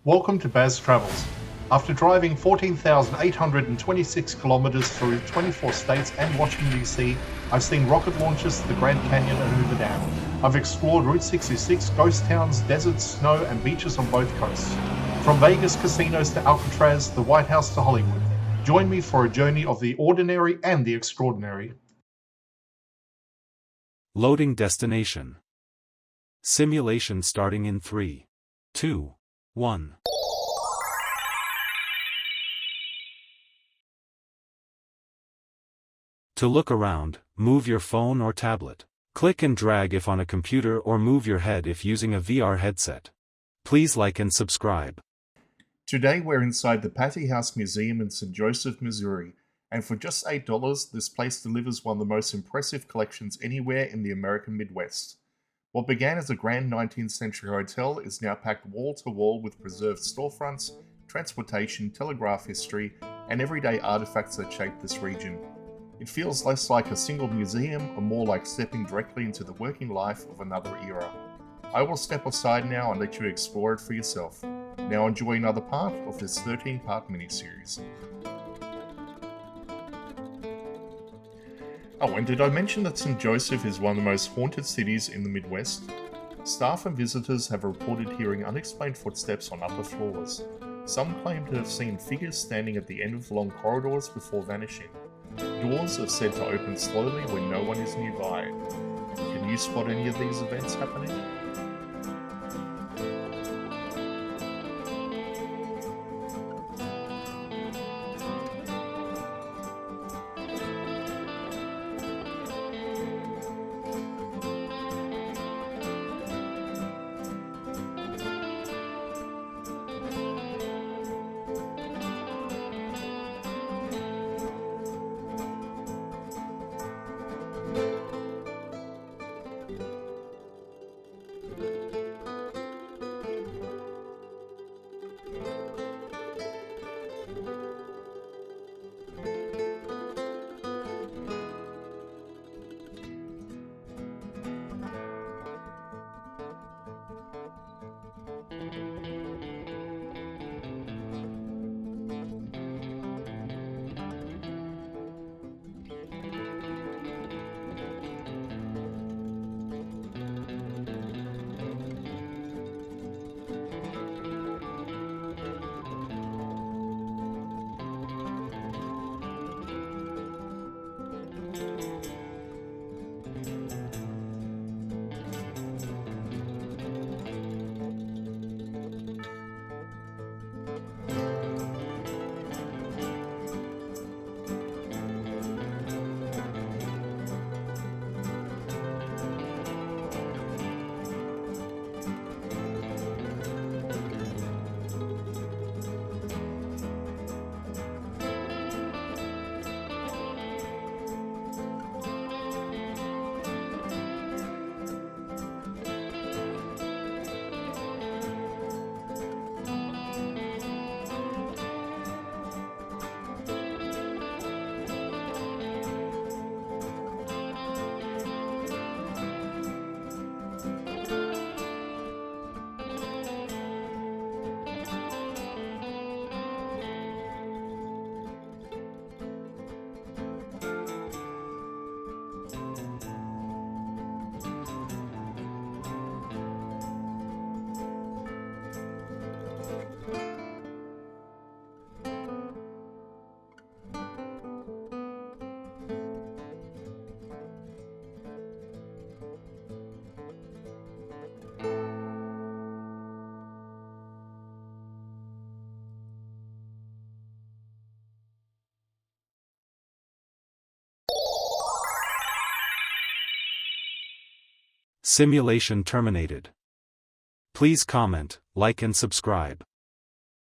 Welcome to Baz Travels. After driving 14,826 kilometers through 24 states and Washington, D.C., I've seen rocket launches to the Grand Canyon and Hoover Dam. I've explored Route 66, ghost towns, deserts, snow, and beaches on both coasts. From Vegas casinos to Alcatraz, the White House to Hollywood. Join me for a journey of the ordinary and the extraordinary. Loading destination. Simulation starting in 3, 2, 1. To look around, move your phone or tablet. Click and drag if on a computer or move your head if using a VR headset. Please like and subscribe. Today we're inside the Patee House Museum in St. Joseph, Missouri, and for just $8, this place delivers one of the most impressive collections anywhere in the American Midwest. What began as a grand 19th century hotel is now packed wall to wall with preserved storefronts, transportation, telegraph history, and everyday artifacts that shape this region. It feels less like a single museum and more like stepping directly into the working life of another era. I will step aside now and let you explore it for yourself. Now enjoy another part of this 13-part miniseries. Oh, and did I mention that St. Joseph is one of the most haunted cities in the Midwest? Staff and visitors have reported hearing unexplained footsteps on upper floors. Some claim to have seen figures standing at the end of long corridors before vanishing. Doors are said to open slowly when no one is nearby. Can you spot any of these events happening? Simulation terminated. Please comment, like and subscribe.